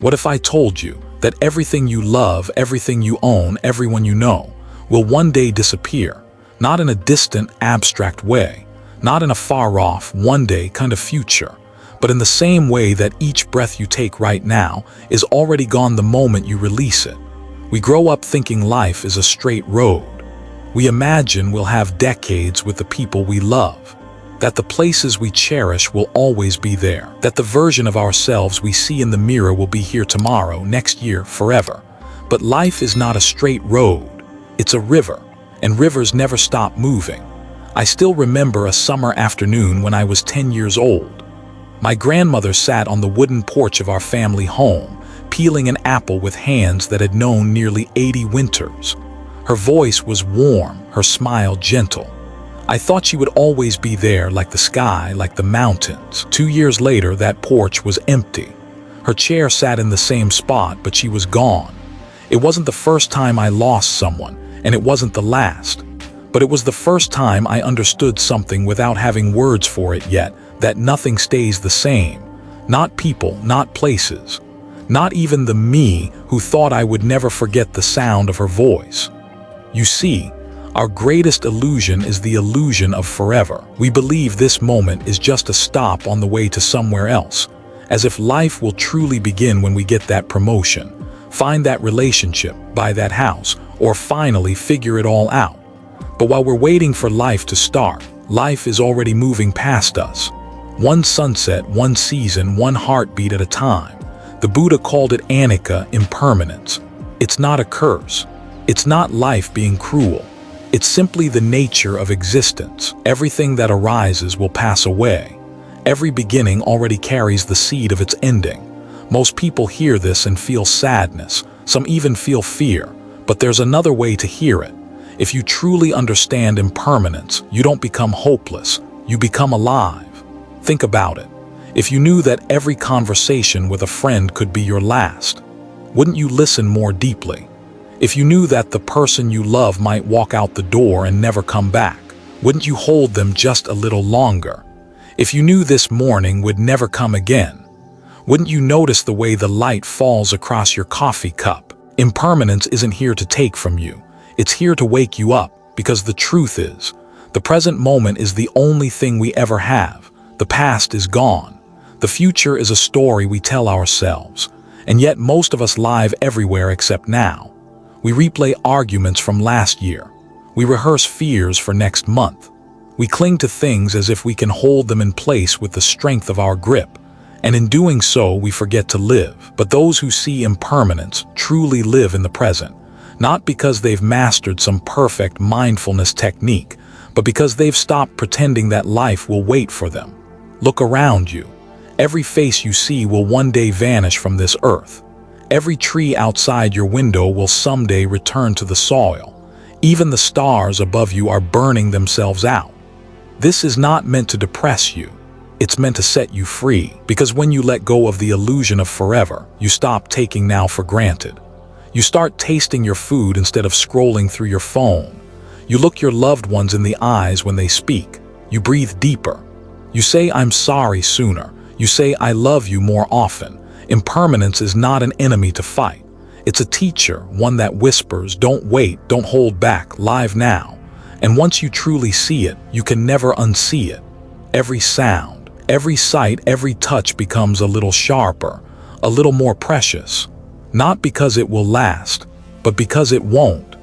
What if I told you that everything you love, everything you own, everyone you know, will one day disappear, not in a distant, abstract way, not in a far-off, one-day kind of future, but in the same way that each breath you take right now is already gone the moment you release it? We grow up thinking life is a straight road. We imagine we'll have decades with the people we love, that the places we cherish will always be there, that the version of ourselves we see in the mirror will be here tomorrow, next year, forever. But life is not a straight road. It's a river, and rivers never stop moving. I still remember a summer afternoon when I was 10 years old. My grandmother sat on the wooden porch of our family home, peeling an apple with hands that had known nearly 80 winters. Her voice was warm, her smile gentle. I thought she would always be there, like the sky, like the mountains. 2 years later, that porch was empty. Her chair sat in the same spot, but she was gone. It wasn't the first time I lost someone, and it wasn't the last. But it was the first time I understood something without having words for it yet, that nothing stays the same. Not people, not places. Not even the me who thought I would never forget the sound of her voice. You see, our greatest illusion is the illusion of forever. We believe this moment is just a stop on the way to somewhere else, as if life will truly begin when we get that promotion, find that relationship, buy that house, or finally figure it all out. But while we're waiting for life to start, life is already moving past us. One sunset, one season, one heartbeat at a time. The Buddha called it anicca, impermanence. It's not a curse. It's not life being cruel. It's simply the nature of existence. Everything that arises will pass away. Every beginning already carries the seed of its ending. Most people hear this and feel sadness. Some even feel fear. But there's another way to hear it. If you truly understand impermanence, you don't become hopeless. You become alive. Think about it. If you knew that every conversation with a friend could be your last, wouldn't you listen more deeply? If you knew that the person you love might walk out the door and never come back, wouldn't you hold them just a little longer? If you knew this morning would never come again, wouldn't you notice the way the light falls across your coffee cup? Impermanence isn't here to take from you. It's here to wake you up, because the truth is, the present moment is the only thing we ever have. The past is gone. The future is a story we tell ourselves, and yet most of us live everywhere except now. We replay arguments from last year. We rehearse fears for next month. We cling to things as if we can hold them in place with the strength of our grip, and in doing so we forget to live. But those who see impermanence truly live in the present, not because they've mastered some perfect mindfulness technique, but because they've stopped pretending that life will wait for them. Look around you. Every face you see will one day vanish from this earth. Every tree outside your window will someday return to the soil. Even the stars above you are burning themselves out. This is not meant to depress you. It's meant to set you free, because when you let go of the illusion of forever, you stop taking now for granted. You start tasting your food instead of scrolling through your phone. You look your loved ones in the eyes when they speak. You breathe deeper. You say, "I'm sorry" sooner. You say, "I love you" more often. Impermanence is not an enemy to fight. It's a teacher, one that whispers, "Don't wait, don't hold back, live now." And once you truly see it, you can never unsee it. Every sound, every sight, every touch becomes a little sharper, a little more precious. Not because it will last, but because it won't.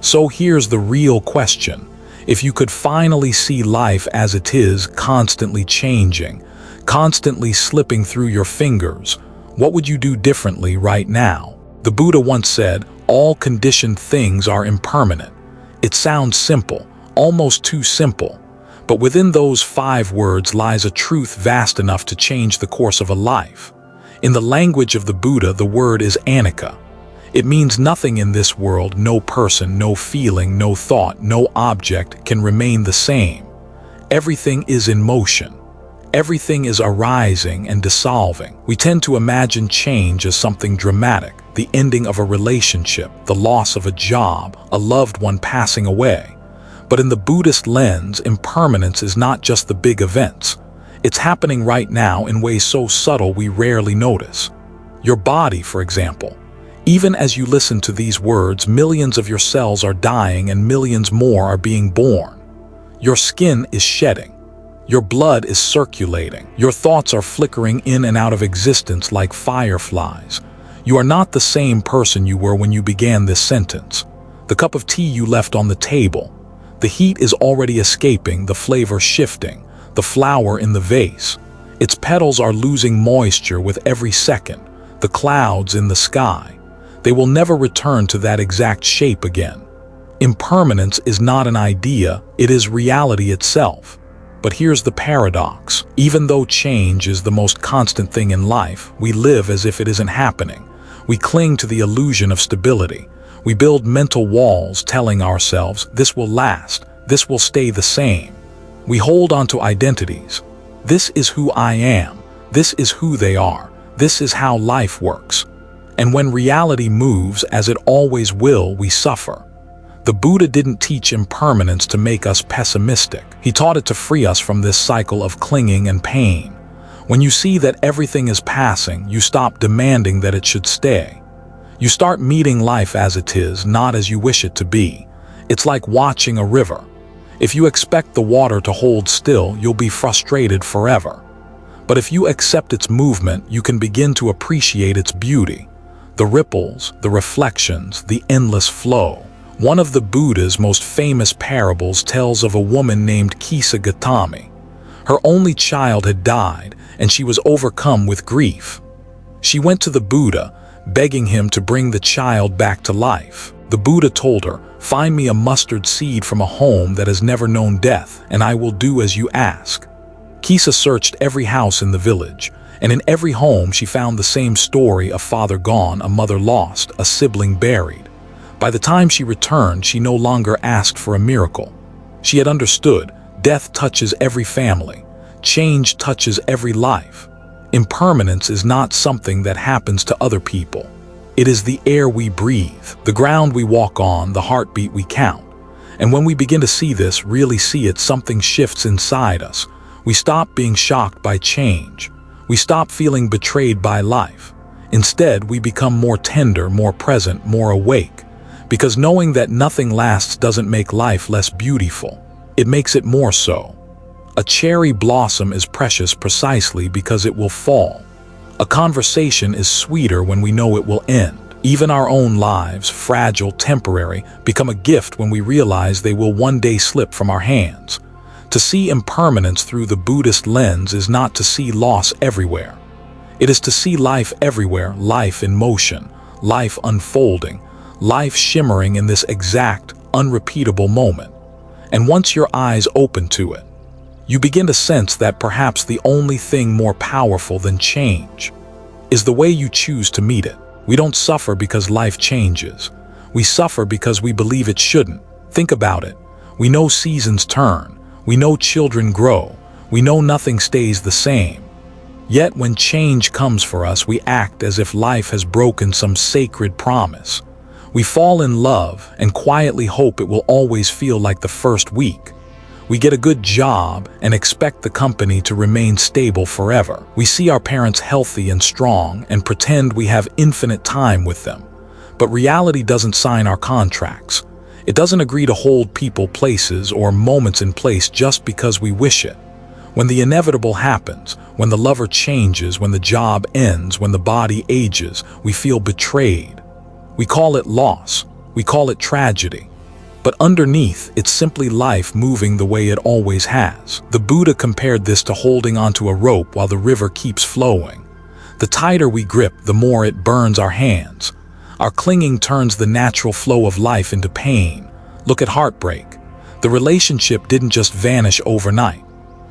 So here's the real question. If you could finally see life as it is, constantly changing, constantly slipping through your fingers, what would you do differently right now? The Buddha once said, "All conditioned things are impermanent." It sounds simple, almost too simple, but within those 5 words lies a truth vast enough to change the course of a life. In the language of the Buddha, the word is anicca. It means nothing in this world, no person, no feeling, no thought, no object can remain the same. Everything is in motion. Everything is arising and dissolving. We tend to imagine change as something dramatic, the ending of a relationship, the loss of a job, a loved one passing away. But in the Buddhist lens, impermanence is not just the big events. It's happening right now in ways so subtle we rarely notice. Your body, for example. Even as you listen to these words, millions of your cells are dying and millions more are being born. Your skin is shedding. Your blood is circulating. Your thoughts are flickering in and out of existence like fireflies. You are not the same person you were when you began this sentence. The cup of tea you left on the table. The heat is already escaping, the flavor shifting, the flower in the vase. Its petals are losing moisture with every second, the clouds in the sky. They will never return to that exact shape again. Impermanence is not an idea, it is reality itself. But here's the paradox. Even though change is the most constant thing in life, we live as if it isn't happening. We cling to the illusion of stability. We build mental walls telling ourselves, this will last, this will stay the same. We hold on to identities. This is who I am. This is who they are. This is how life works. And when reality moves, as it always will, we suffer. The Buddha didn't teach impermanence to make us pessimistic. He taught it to free us from this cycle of clinging and pain. When you see that everything is passing, you stop demanding that it should stay. You start meeting life as it is, not as you wish it to be. It's like watching a river. If you expect the water to hold still, you'll be frustrated forever. But if you accept its movement, you can begin to appreciate its beauty. The ripples, the reflections, the endless flow. One of the Buddha's most famous parables tells of a woman named Kisa Gautami. Her only child had died, and she was overcome with grief. She went to the Buddha, begging him to bring the child back to life. The Buddha told her, "Find me a mustard seed from a home that has never known death, and I will do as you ask." Kisa searched every house in the village, and in every home she found the same story: a father gone, a mother lost, a sibling buried. By the time she returned, she no longer asked for a miracle. She had understood, death touches every family. Change touches every life. Impermanence is not something that happens to other people. It is the air we breathe, the ground we walk on, the heartbeat we count. And when we begin to see this, really see it, something shifts inside us. We stop being shocked by change. We stop feeling betrayed by life. Instead, we become more tender, more present, more awake. Because knowing that nothing lasts doesn't make life less beautiful. It makes it more so. A cherry blossom is precious precisely because it will fall. A conversation is sweeter when we know it will end. Even our own lives, fragile, temporary, become a gift when we realize they will one day slip from our hands. To see impermanence through the Buddhist lens is not to see loss everywhere. It is to see life everywhere, life in motion, life unfolding, life shimmering in this exact, unrepeatable moment. And once your eyes open to it, you begin to sense that perhaps the only thing more powerful than change is the way you choose to meet it. We don't suffer because life changes. We suffer because we believe it shouldn't. Think about it. We know seasons turn. We know children grow. We know nothing stays the same. Yet when change comes for us, we act as if life has broken some sacred promise. We fall in love and quietly hope it will always feel like the first week. We get a good job and expect the company to remain stable forever. We see our parents healthy and strong and pretend we have infinite time with them. But reality doesn't sign our contracts. It doesn't agree to hold people, places, or moments in place just because we wish it. When the inevitable happens, when the lover changes, when the job ends, when the body ages, we feel betrayed. We call it loss. We call it tragedy. But underneath, it's simply life moving the way it always has. The Buddha compared this to holding onto a rope while the river keeps flowing. The tighter we grip, the more it burns our hands. Our clinging turns the natural flow of life into pain. Look at heartbreak. The relationship didn't just vanish overnight.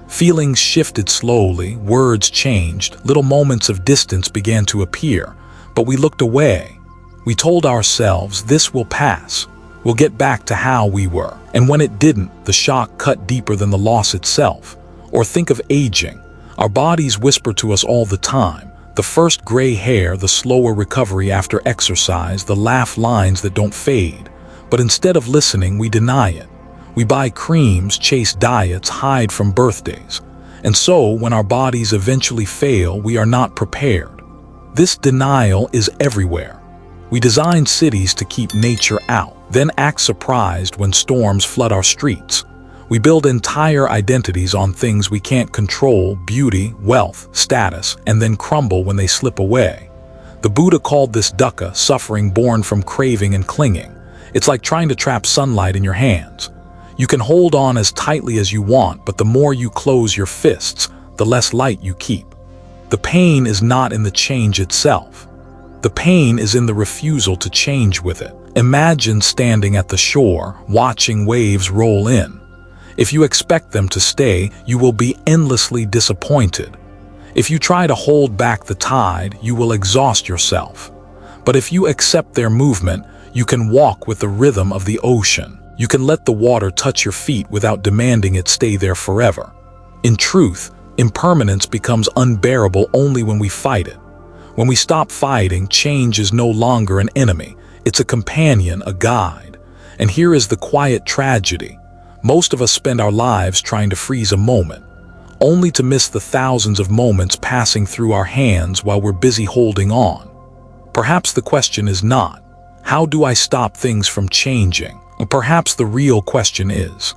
Feelings shifted slowly, words changed, little moments of distance began to appear, but we looked away. We told ourselves, this will pass. We'll get back to how we were. And when it didn't, the shock cut deeper than the loss itself. Or think of aging. Our bodies whisper to us all the time. The first gray hair, the slower recovery after exercise, the laugh lines that don't fade. But instead of listening, we deny it. We buy creams, chase diets, hide from birthdays. And so, when our bodies eventually fail, we are not prepared. This denial is everywhere. We design cities to keep nature out, then act surprised when storms flood our streets. We build entire identities on things we can't control: beauty, wealth, status, and then crumble when they slip away. The Buddha called this dukkha, suffering born from craving and clinging. It's like trying to trap sunlight in your hands. You can hold on as tightly as you want, but the more you close your fists, the less light you keep. The pain is not in the change itself. The pain is in the refusal to change with it. Imagine standing at the shore, watching waves roll in. If you expect them to stay, you will be endlessly disappointed. If you try to hold back the tide, you will exhaust yourself. But if you accept their movement, you can walk with the rhythm of the ocean. You can let the water touch your feet without demanding it stay there forever. In truth, impermanence becomes unbearable only when we fight it. When we stop fighting, change is no longer an enemy. It's a companion, a guide. And here is the quiet tragedy. Most of us spend our lives trying to freeze a moment, only to miss the thousands of moments passing through our hands while we're busy holding on. Perhaps the question is not, how do I stop things from changing? Or perhaps the real question is,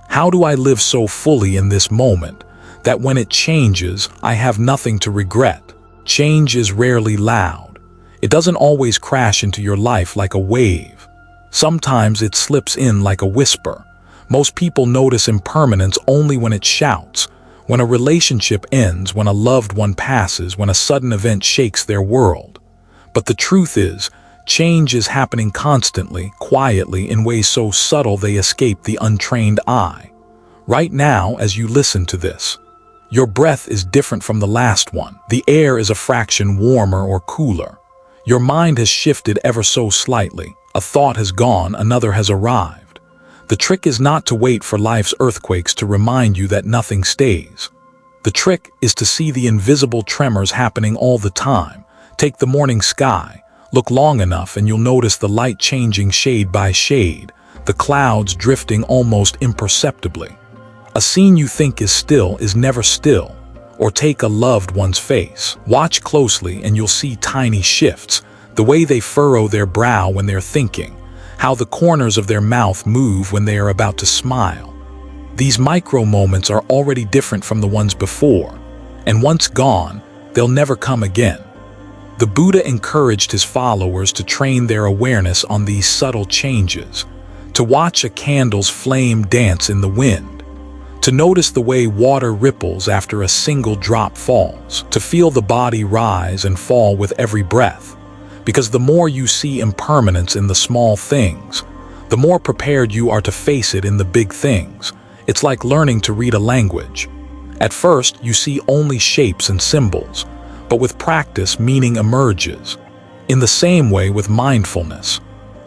how do I live so fully in this moment that when it changes, I have nothing to regret? Change is rarely loud. It doesn't always crash into your life like a wave. Sometimes it slips in like a whisper. Most people notice impermanence only when it shouts, when a relationship ends, when a loved one passes, when a sudden event shakes their world. But the truth is, change is happening constantly, quietly, in ways so subtle they escape the untrained eye. Right now, as you listen to this, your breath is different from the last one. The air is a fraction warmer or cooler. Your mind has shifted ever so slightly. A thought has gone, another has arrived. The trick is not to wait for life's earthquakes to remind you that nothing stays. The trick is to see the invisible tremors happening all the time. Take the morning sky. Look long enough and you'll notice the light changing shade by shade, the clouds drifting almost imperceptibly. A scene you think is still is never still. Or take a loved one's face. Watch closely and you'll see tiny shifts, the way they furrow their brow when they're thinking, how the corners of their mouth move when they are about to smile. These micro moments are already different from the ones before, and once gone, they'll never come again. The Buddha encouraged his followers to train their awareness on these subtle changes, to watch a candle's flame dance in the wind, to notice the way water ripples after a single drop falls, to feel the body rise and fall with every breath. Because the more you see impermanence in the small things, the more prepared you are to face it in the big things. It's like learning to read a language. At first, you see only shapes and symbols, but with practice, meaning emerges. In the same way with mindfulness,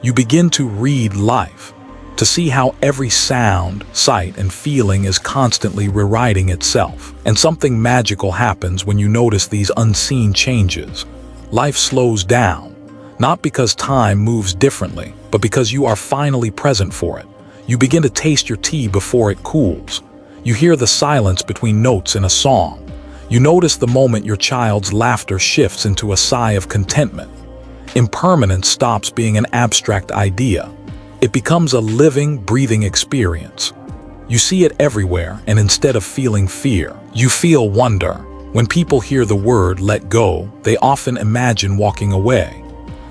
you begin to read life, to see how every sound, sight, and feeling is constantly rewriting itself. And something magical happens when you notice these unseen changes. Life slows down, not because time moves differently, but because you are finally present for it. You begin to taste your tea before it cools. You hear the silence between notes in a song. You notice the moment your child's laughter shifts into a sigh of contentment. Impermanence stops being an abstract idea. It becomes a living, breathing experience. You see it everywhere, and instead of feeling fear, you feel wonder. When people hear the word "let go," they often imagine walking away.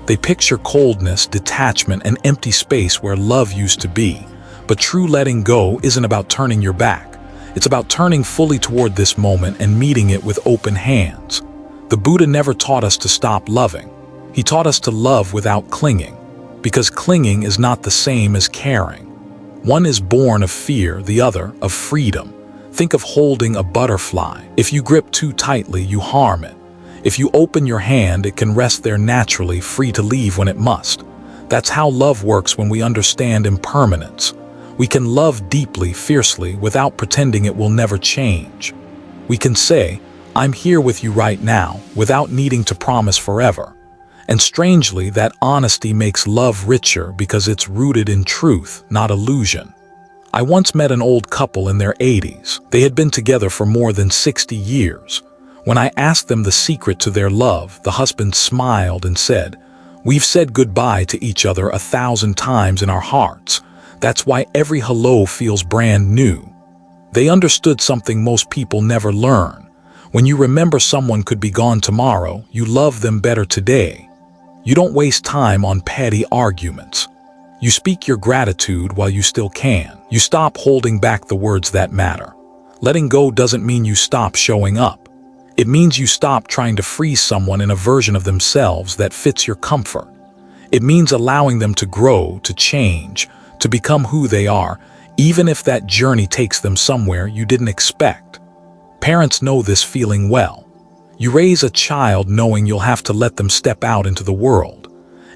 They picture coldness, detachment, and empty space where love used to be. But true letting go isn't about turning your back. It's about turning fully toward this moment and meeting it with open hands. The Buddha never taught us to stop loving. He taught us to love without clinging. Because clinging is not the same as caring. One is born of fear, the other of freedom. Think of holding a butterfly. If you grip too tightly, you harm it. If you open your hand, it can rest there naturally, free to leave when it must. That's how love works when we understand impermanence. We can love deeply, fiercely, without pretending it will never change. We can say, "I'm here with you right now," without needing to promise forever. And strangely, that honesty makes love richer because it's rooted in truth, not illusion. I once met an old couple in their 80s. They had been together for more than 60 years. When I asked them the secret to their love, the husband smiled and said, "We've said goodbye to each other 1,000 times in our hearts. That's why every hello feels brand new." They understood something most people never learn. When you remember someone could be gone tomorrow, you love them better today. You don't waste time on petty arguments. You speak your gratitude while you still can. You stop holding back the words that matter. Letting go doesn't mean you stop showing up. It means you stop trying to freeze someone in a version of themselves that fits your comfort. It means allowing them to grow, to change, to become who they are, even if that journey takes them somewhere you didn't expect. Parents know this feeling well. You raise a child knowing you'll have to let them step out into the world.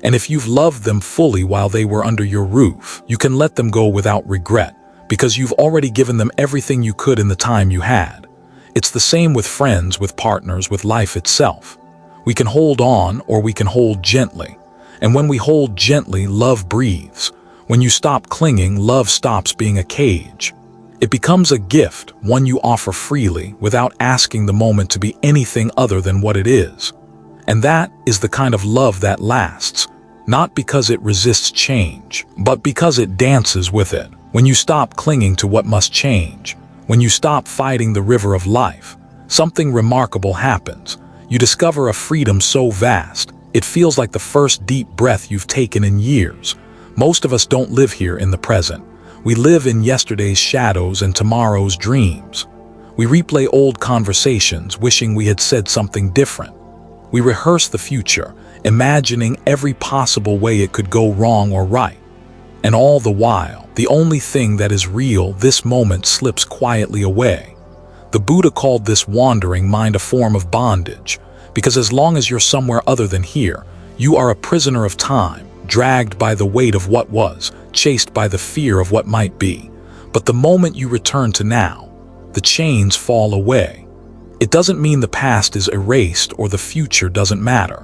And if you've loved them fully while they were under your roof, you can let them go without regret, because you've already given them everything you could in the time you had. It's the same with friends, with partners, with life itself. We can hold on or we can hold gently. And when we hold gently, love breathes. When you stop clinging, love stops being a cage. It becomes a gift, one you offer freely, without asking the moment to be anything other than what it is. And that is the kind of love that lasts, not because it resists change, but because it dances with it. When you stop clinging to what must change, when you stop fighting the river of life, something remarkable happens. You discover a freedom so vast, it feels like the first deep breath you've taken in years. Most of us don't live here in the present. We live in yesterday's shadows and tomorrow's dreams. We replay old conversations, wishing we had said something different. We rehearse the future, imagining every possible way it could go wrong or right. And all the while, the only thing that is real, this moment, slips quietly away. The Buddha called this wandering mind a form of bondage, because as long as you're somewhere other than here, you are a prisoner of time, dragged by the weight of what was, chased by the fear of what might be. But the moment you return to now, the chains fall away. It doesn't mean the past is erased or the future doesn't matter.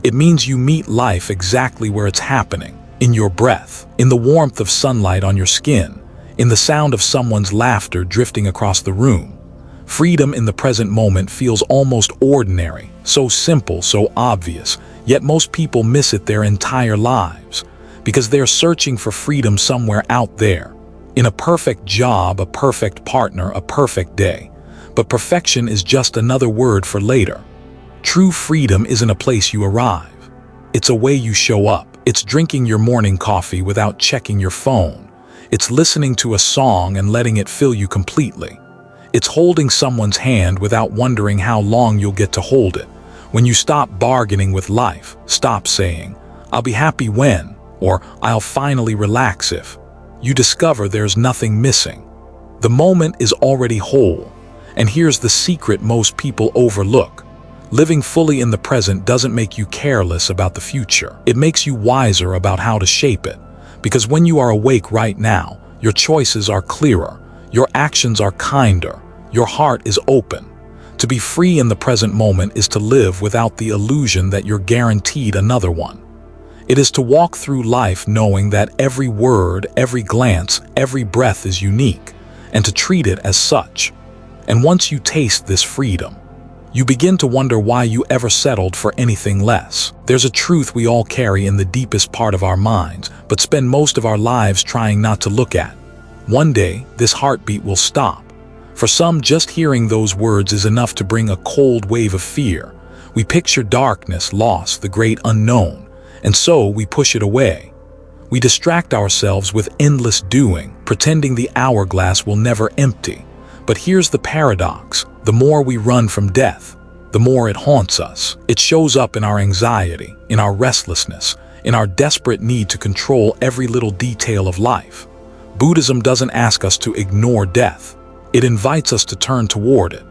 It means you meet life exactly where it's happening, in your breath, in the warmth of sunlight on your skin, in the sound of someone's laughter drifting across the room. Freedom in the present moment feels almost ordinary, so simple, so obvious, yet most people miss it their entire lives, because they're searching for freedom somewhere out there, in a perfect job, a perfect partner, a perfect day. But perfection is just another word for later. True freedom isn't a place you arrive. It's a way you show up. It's drinking your morning coffee without checking your phone. It's listening to a song and letting it fill you completely. It's holding someone's hand without wondering how long you'll get to hold it. When you stop bargaining with life, stop saying, "I'll be happy when," or "I'll finally relax if," you discover there's nothing missing. The moment is already whole. And here's the secret most people overlook. Living fully in the present doesn't make you careless about the future. It makes you wiser about how to shape it. Because when you are awake right now, your choices are clearer, your actions are kinder, your heart is open. To be free in the present moment is to live without the illusion that you're guaranteed another one. It is to walk through life knowing that every word, every glance, every breath is unique, and to treat it as such. And once you taste this freedom, you begin to wonder why you ever settled for anything less. There's a truth we all carry in the deepest part of our minds, but spend most of our lives trying not to look at. One day, this heartbeat will stop. For some, just hearing those words is enough to bring a cold wave of fear. We picture darkness, loss, the great unknown, and so we push it away. We distract ourselves with endless doing, pretending the hourglass will never empty. But here's the paradox. The more we run from death, the more it haunts us. It shows up in our anxiety, in our restlessness, in our desperate need to control every little detail of life. Buddhism doesn't ask us to ignore death. It invites us to turn toward it,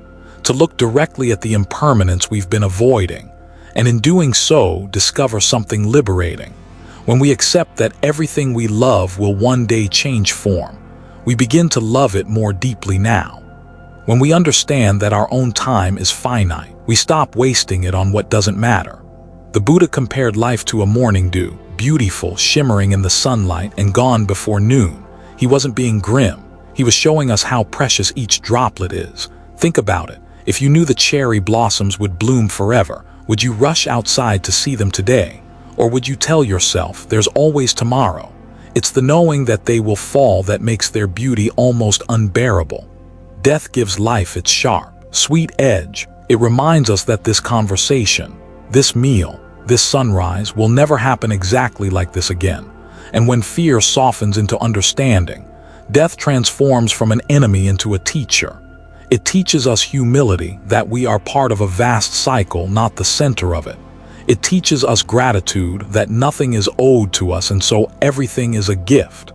to look directly at the impermanence we've been avoiding, and in doing so, discover something liberating. When we accept that everything we love will one day change form, we begin to love it more deeply now. When we understand that our own time is finite, we stop wasting it on what doesn't matter. The Buddha compared life to a morning dew, beautiful, shimmering in the sunlight and gone before noon. He wasn't being grim. He was showing us how precious each droplet is. Think about it. If you knew the cherry blossoms would bloom forever, would you rush outside to see them today? Or would you tell yourself, there's always tomorrow? It's the knowing that they will fall that makes their beauty almost unbearable. Death gives life its sharp, sweet edge. It reminds us that this conversation, this meal, this sunrise will never happen exactly like this again. And when fear softens into understanding, death transforms from an enemy into a teacher. It teaches us humility, that we are part of a vast cycle, not the center of it. It teaches us gratitude, that nothing is owed to us and so everything is a gift.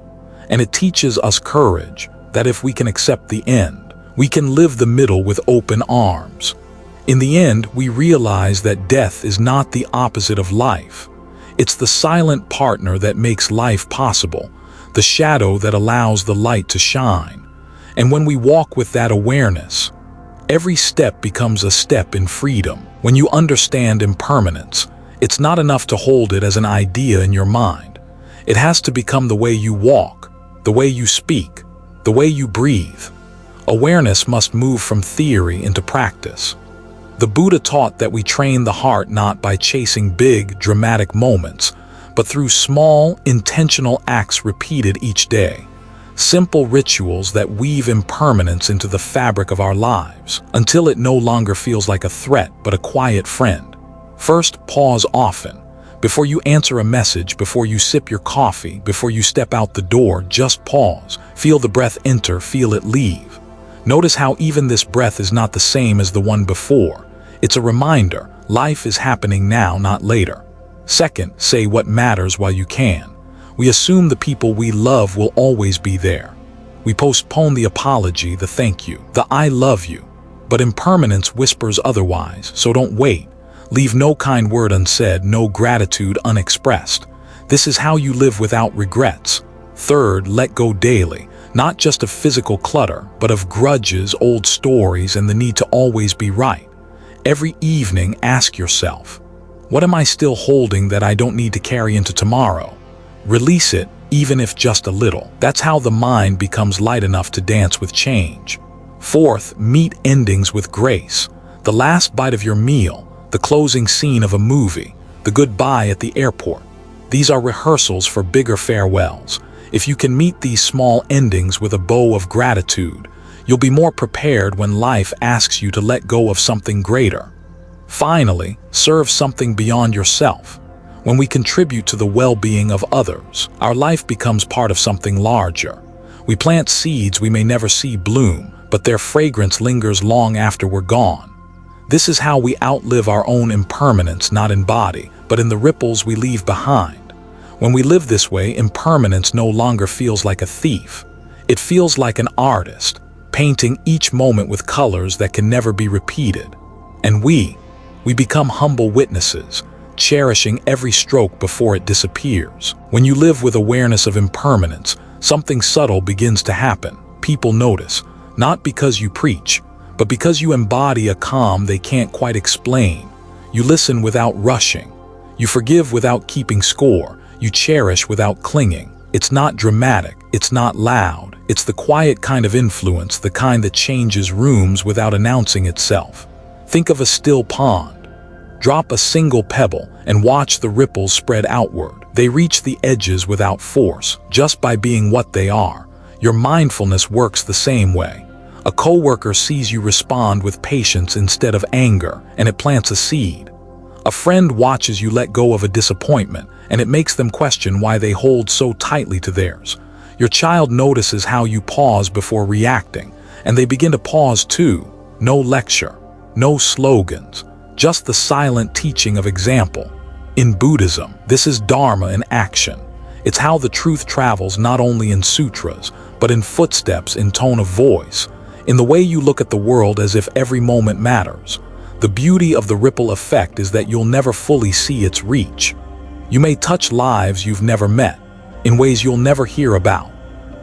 And it teaches us courage, that if we can accept the end, we can live the middle with open arms. In the end, we realize that death is not the opposite of life. It's the silent partner that makes life possible, the shadow that allows the light to shine. And when we walk with that awareness, every step becomes a step in freedom. When you understand impermanence, it's not enough to hold it as an idea in your mind. It has to become the way you walk, the way you speak, the way you breathe. Awareness must move from theory into practice. The Buddha taught that we train the heart not by chasing big, dramatic moments, but through small, intentional acts repeated each day. Simple rituals that weave impermanence into the fabric of our lives, until it no longer feels like a threat but a quiet friend. First, pause often. Before you answer a message, before you sip your coffee, before you step out the door, just pause. Feel the breath enter, feel it leave. Notice how even this breath is not the same as the one before. It's a reminder, life is happening now, not later. Second, say what matters while you can. We assume the people we love will always be there. We postpone the apology, the thank you, the I love you. But impermanence whispers otherwise, so don't wait. Leave no kind word unsaid, no gratitude unexpressed. This is how you live without regrets. Third, let go daily, not just of physical clutter, but of grudges, old stories, and the need to always be right. Every evening, ask yourself, what am I still holding that I don't need to carry into tomorrow? Release it, even if just a little. That's how the mind becomes light enough to dance with change. Fourth, meet endings with grace. The last bite of your meal, the closing scene of a movie, the goodbye at the airport. These are rehearsals for bigger farewells. If you can meet these small endings with a bow of gratitude, you'll be more prepared when life asks you to let go of something greater. Finally, serve something beyond yourself. When we contribute to the well-being of others, our life becomes part of something larger. We plant seeds we may never see bloom, but their fragrance lingers long after we're gone. This is how we outlive our own impermanence, not in body, but in the ripples we leave behind. When we live this way, impermanence no longer feels like a thief. It feels like an artist, painting each moment with colors that can never be repeated. And we become humble witnesses, cherishing every stroke before it disappears. When you live with awareness of impermanence, something subtle begins to happen. People notice, not because you preach, but because you embody a calm they can't quite explain. You listen without rushing. You forgive without keeping score. You cherish without clinging. It's not dramatic. It's not loud. It's the quiet kind of influence, the kind that changes rooms without announcing itself. Think of a still pond. Drop a single pebble and watch the ripples spread outward. They reach the edges without force, just by being what they are. Your mindfulness works the same way. A coworker sees you respond with patience instead of anger, and it plants a seed. A friend watches you let go of a disappointment, and it makes them question why they hold so tightly to theirs. Your child notices how you pause before reacting, and they begin to pause too. No lecture, no slogans, just the silent teaching of example. In Buddhism, this is Dharma in action. It's how the truth travels not only in sutras, but in footsteps, in tone of voice, in the way you look at the world as if every moment matters. The beauty of the ripple effect is that you'll never fully see its reach. You may touch lives you've never met, in ways you'll never hear about.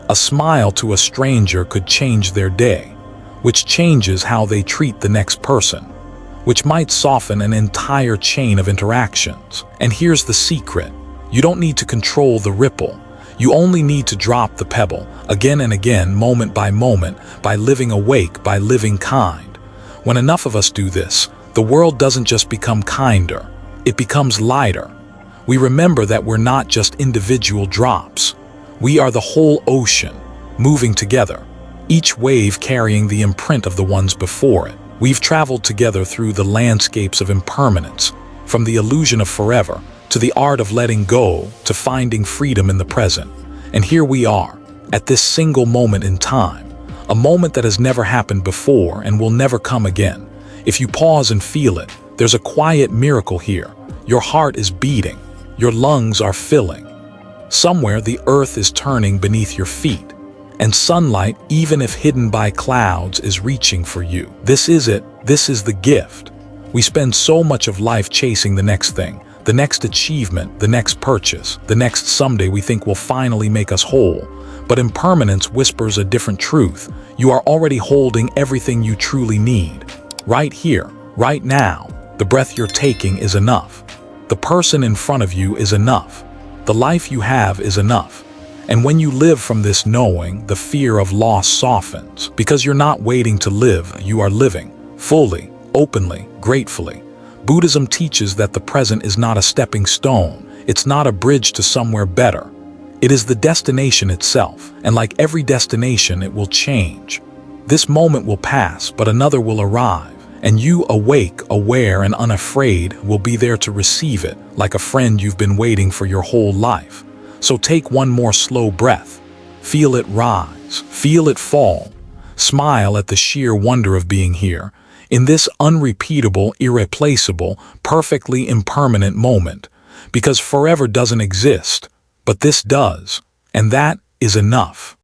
A smile to a stranger could change their day, which changes how they treat the next person, which might soften an entire chain of interactions. And here's the secret. You don't need to control the ripple. You only need to drop the pebble, again and again, moment by living awake, by living kind. When enough of us do this, the world doesn't just become kinder, it becomes lighter. We remember that we're not just individual drops. We are the whole ocean, moving together, each wave carrying the imprint of the ones before it. We've traveled together through the landscapes of impermanence, from the illusion of forever, to the art of letting go, to finding freedom in the present. And here we are, at this single moment in time, a moment that has never happened before and will never come again. If you pause and feel it, there's a quiet miracle here. Your heart is beating, your lungs are filling. Somewhere the earth is turning beneath your feet, and sunlight, even if hidden by clouds, is reaching for you. This is it. This is the gift. We spend so much of life chasing the next thing, the next achievement, the next purchase, the next someday we think will finally make us whole. But impermanence whispers a different truth. You are already holding everything you truly need. Right here, right now, the breath you're taking is enough. The person in front of you is enough. The life you have is enough. And when you live from this knowing, the fear of loss softens. Because you're not waiting to live, you are living, fully, openly, gratefully. Buddhism teaches that the present is not a stepping stone. It's not a bridge to somewhere better. It is the destination itself, and like every destination, it will change. This moment will pass, but another will arrive, and you, awake, aware, and unafraid, will be there to receive it, like a friend you've been waiting for your whole life. So take one more slow breath. Feel it rise, feel it fall. Smile at the sheer wonder of being here, in this unrepeatable, irreplaceable, perfectly impermanent moment, because forever doesn't exist, but this does, and that is enough.